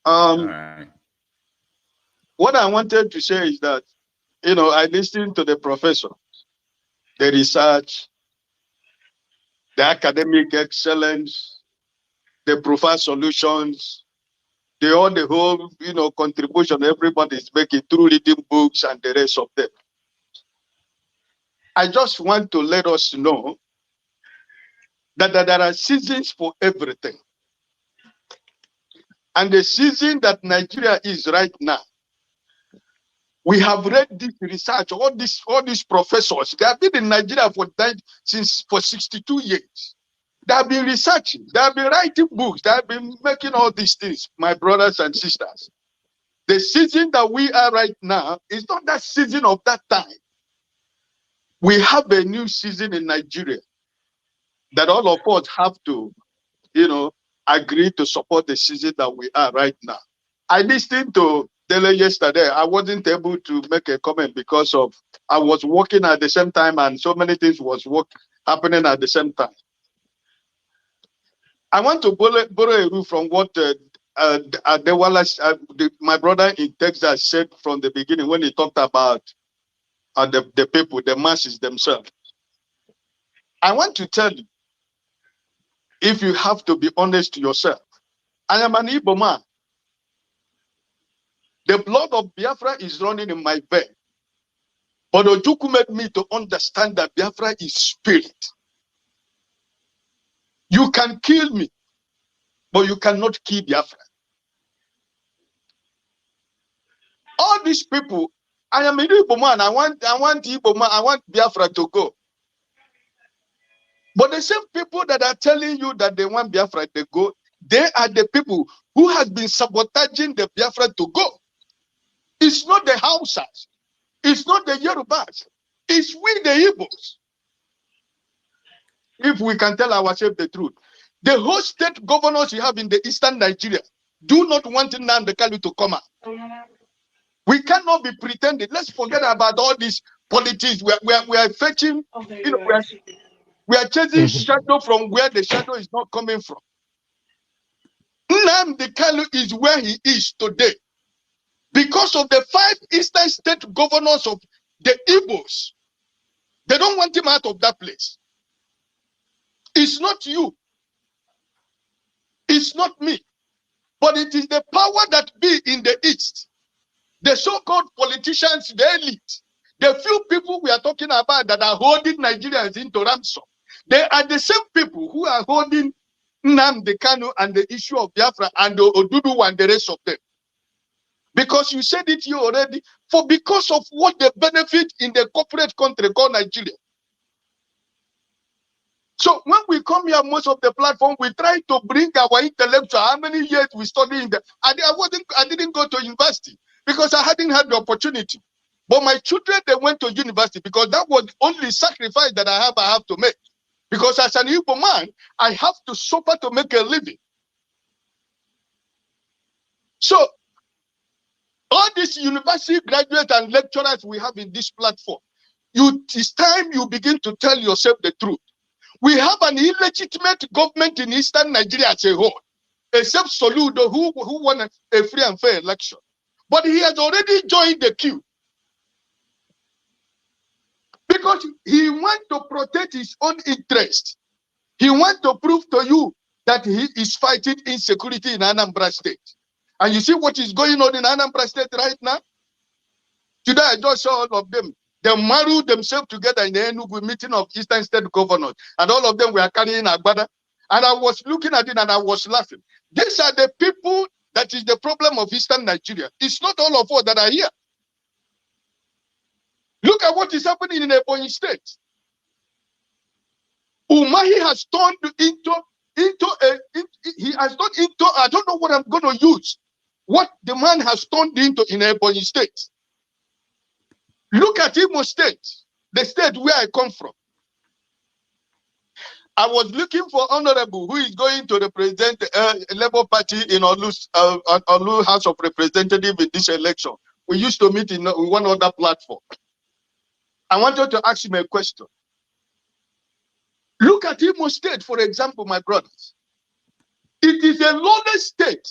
All right. What I wanted to say is that, I listened to the professor, the research, the academic excellence, the provide solutions, the whole, contribution everybody is making through reading books and the rest of them. I just want to let us know that there are seasons for everything. And the season that Nigeria is right now, we have read this research, all these professors, they have been in Nigeria for 62 years. They have been researching, they have been writing books, they have been making all these things, my brothers and sisters. The season that we are right now is not that season of that time. We have a new season in Nigeria that all of us have to, agree to support the season that we are right now. I listened to Dele yesterday. I wasn't able to make a comment because I was working at the same time and so many things was happening at the same time. I want to borrow a rule from what my brother in Texas said from the beginning when he talked about the people, the masses themselves. I want to tell you, if you have to be honest to yourself, I am an Igbo man. The blood of Biafra is running in my veins. But Ojukwu made me to understand that Biafra is spirit. You can kill me, but you cannot kill Biafra. All these people, I am an Igbo man. I want Igbo man. I want Biafra to go. But the same people that are telling you that they want Biafra to go, they are the people who have been sabotaging the Biafra to go. It's not the Hausas. It's not the Yorubas. It's we the Igbos. If we can tell ourselves the truth. The whole state governors you have in the eastern Nigeria do not want Nnamdi Kanu to come out. We cannot be pretending. Let's forget about all these politics. We are fetching, we are chasing shadow from where the shadow is not coming from. Nnamdi Kanu is where he is today because of the 5 eastern state governors of the Igbos. They don't want him out of that place. It's not you. It's not me. But it is the power that be in the east. The so-called politicians, the elite, the few people we are talking about that are holding Nigerians into ransom. They are the same people who are holding Nnamdi Kanu and the issue of Biafra and the Odudu and the rest of them. Because you said it here already, because of what they benefit in the corporate country called Nigeria. So when we come here, most of the platform, we try to bring our intellectual. How many years we study in the? I didn't go to university because I hadn't had the opportunity. But my children, they went to university because that was the only sacrifice that I have to make. Because as an Igbo man, I have to suffer to make a living. So all these university graduates and lecturers we have in this platform, it's time you begin to tell yourself the truth. We have an illegitimate government in eastern Nigeria as a whole, except Soludo, who won a free and fair election. But he has already joined the queue. Because he wants to protect his own interest. He wants to prove to you that he is fighting insecurity in Anambra State. And you see what is going on in Anambra State right now? Today I just saw all of them. They married themselves together in the Enugu meeting of Eastern State governors. And all of them were carrying Agbada. And I was looking at it and I was laughing. These are the people that is the problem of Eastern Nigeria. It's not all of us that are here. Look at what is happening in Ebonyi State. Umahi has turned into I don't know what I'm going to use. What the man has turned into in Ebonyi State. Look at Imo State, the state where I come from. I was looking for Honorable who is going to represent Labour Party in Olu House of Representatives in this election. We used to meet in one other platform. I wanted to ask him a question. Look at Imo State, for example, my brothers. It is a lawless state.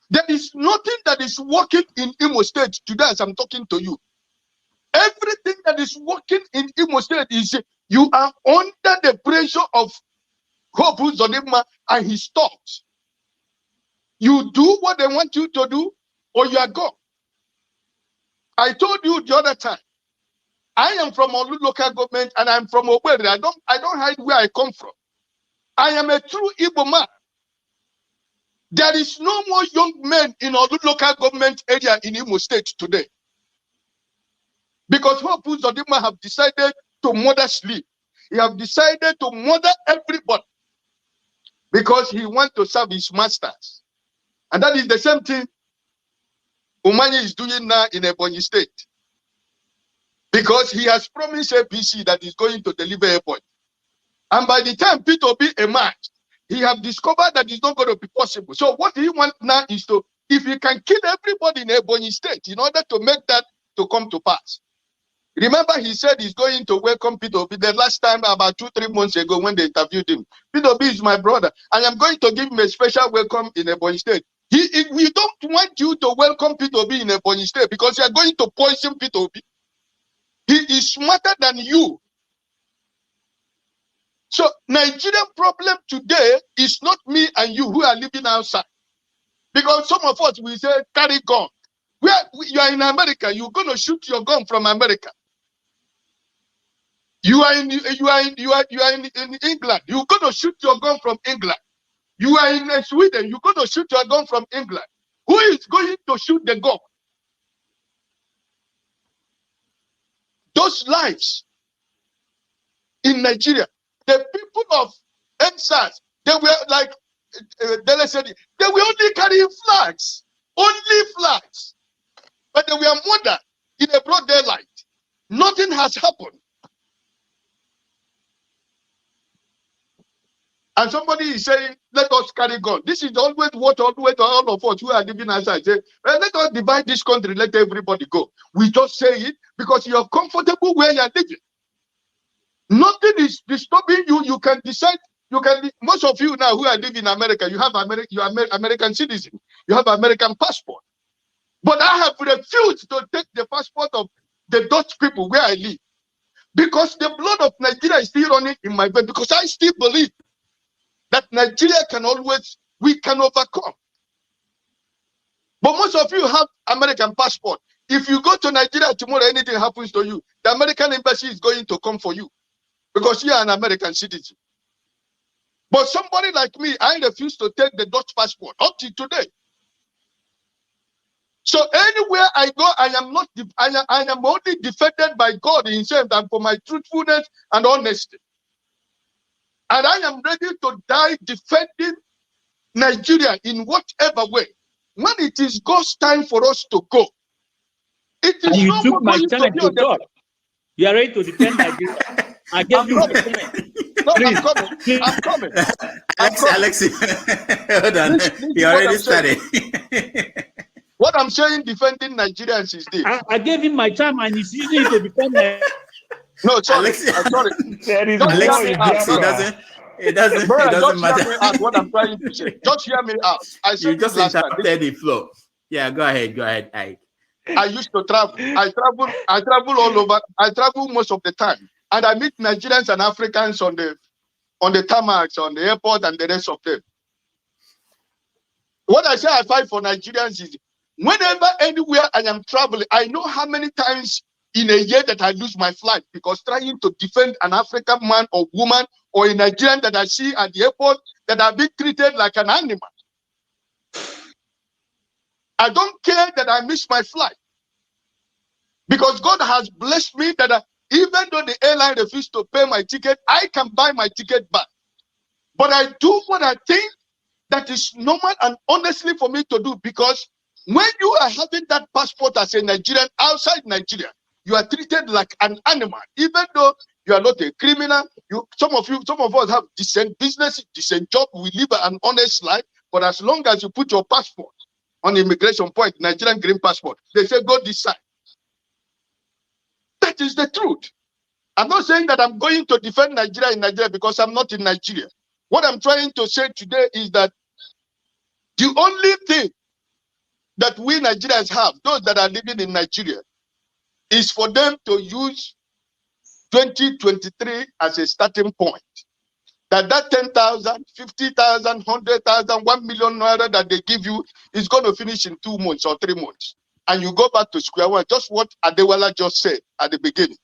There is nothing that is working in Imo State today as I'm talking to you. Everything that is working in Imo State is you are under the pressure of Hope Uzodimma and his thoughts. You do what they want you to do, or you are gone. I told you the other time, I am from Olu local government and I'm from Owerri. I don't hide where I come from. I am a true Igbo man. There is no more young men in Olu local government area in Imo State today. Because Hope Uzodimma have decided to murder sleep. He have decided to murder everybody because he wants to serve his masters. And that is the same thing Umanye is doing now in Ebonyi State. Because he has promised APC that he's going to deliver Ebonyi. And by the time P2B emerged, he have discovered that it's not going to be possible. So what he wants now is to, if he can kill everybody in Ebonyi State in order to make that to come to pass. Remember, he said he's going to welcome P2B the last time about 2-3 months ago when they interviewed him. P2B is my brother. I am going to give him a special welcome in Ebonyi State. We don't want you to welcome P2B in Ebonyi State because you are going to poison P2B. He is smarter than you. So Nigerian problem today is not me and you who are living outside. Because some of us, we say, carry gun. You are in America, you're going to shoot your gun from America. You are in England, you're going to shoot your gun from England. You are in Sweden, you're going to shoot your gun from England. Who is going to shoot the gun? Those lives in Nigeria, the people of NSAS, they were like, Dele said, they were only carrying flags. Only flags. But they were murdered in a broad daylight. Nothing has happened. And somebody is saying, let us carry gun. This is always what all of us who are living outside say, well, let us divide this country, let everybody go. We just say it because you're comfortable where you're living. Nothing is disturbing you. You can decide. Most of you now who are living in America, you are American citizen. You have American passport. But I have refused to take the passport of the Dutch people where I live. Because the blood of Nigeria is still running in my veins. Because I still believe that Nigeria we can overcome. But most of you have American passport. If you go to Nigeria tomorrow, anything happens to you, the American embassy is going to come for you because you are an American citizen. But somebody like me, I refuse to take the Dutch passport up to today. So anywhere I go, I am only defended by God himself and for my truthfulness and honesty. And I am ready to die defending Nigeria in whatever way. When it is God's time for us to go, it is and you no took more my going time to talk. You are ready to defend Nigeria. I gave you my time. No, I'm coming. Alex, hold on. You already started. What I'm saying, defending Nigerians is this. I gave him my time and he's using it to defend Nigeria. No, sorry. I'm sorry. It doesn't matter. Hear me out what I'm trying to say. Just hear me out. I said you just interrupted the flow. Yeah, go ahead, Ike. I used to travel. I travel all over. I travel most of the time. And I meet Nigerians and Africans on the tarmacs, on the airport, and the rest of them. What I say I fight for Nigerians is whenever, anywhere I am traveling, I know how many times in a year that I lose my flight because trying to defend an African man or woman or a Nigerian that I see at the airport that are being treated like an animal. I don't care that I miss my flight because God has blessed me that even though the airline refused to pay my ticket, I can buy my ticket back. But I do what I think that is normal and honestly for me to do because when you are having that passport as a Nigerian outside Nigeria, you are treated like an animal, even though you are not a criminal. Some of us have decent business, decent job. We live an honest life. But as long as you put your passport on the immigration point, Nigerian green passport, they say go this side. That is the truth. I'm not saying that I'm going to defend Nigeria in Nigeria because I'm not in Nigeria. What I'm trying to say today is that the only thing that we Nigerians have, those that are living in Nigeria, is for them to use 2023 as a starting point. That 10,000, 50,000, 100,000, 1 million naira that they give you is going to finish in 2 months or 3 months. And you go back to square one, just what Adewala just said at the beginning.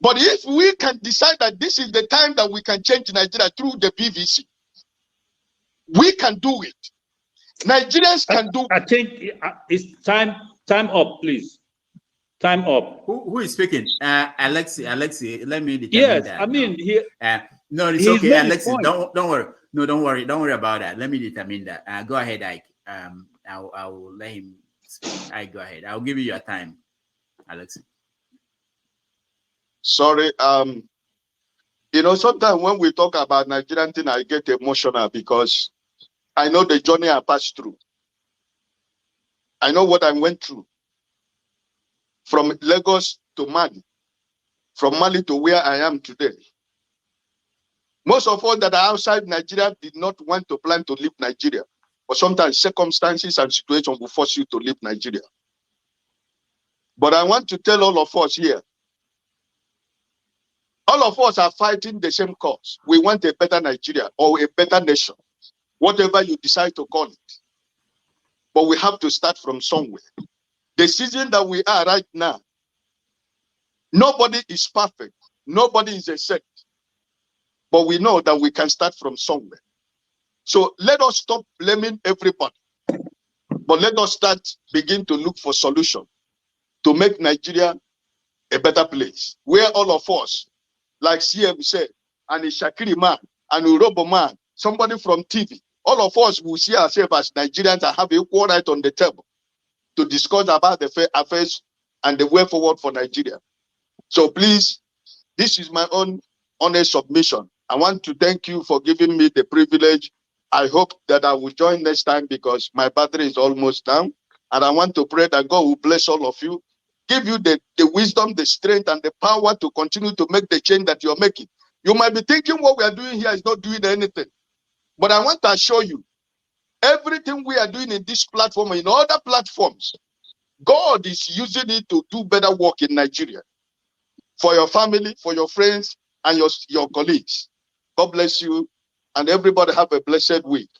But if we can decide that this is the time that we can change Nigeria through the PVC, we can do it. Nigerians can do it. I think it's time up, please. Time up. Who is speaking? Alexi, let me determine yes, that. I mean, no, it's okay, Alexi. Don't worry. No, don't worry about that. Let me determine that. Go ahead, Ike. I'll let him speak. Ike, go ahead. I'll give you your time, Alexi. Sorry, you know, sometimes when we talk about Nigerian thing, I get emotional because I know the journey I passed through. I know what I went through. From Lagos to Mali, from Mali to where I am today. Most of all that are outside Nigeria did not want to plan to leave Nigeria. But sometimes circumstances and situations will force you to leave Nigeria. But I want to tell all of us here, all of us are fighting the same cause. We want a better Nigeria or a better nation, whatever you decide to call it. But we have to start from somewhere. The season that we are right now, nobody is perfect. Nobody is a sect. But we know that we can start from somewhere. So let us stop blaming everybody. But let us begin to look for solutions to make Nigeria a better place. Where all of us, like CM said, and a Shakiri man, and a Urobo man, somebody from TV, all of us will see ourselves as Nigerians and have equal right on the table to discuss about the affairs and the way forward for Nigeria. So please, this is my own honest submission. I want to thank you for giving me the privilege. I hope that I will join next time because my battery is almost down. And I want to pray that God will bless all of you, give you the wisdom, the strength, and the power to continue to make the change that you're making. You might be thinking what we are doing here is not doing anything. But I want to assure you, everything we are doing in this platform and in other platforms, God is using it to do better work in Nigeria. For your family, for your friends, and your colleagues. God bless you, and everybody have a blessed week.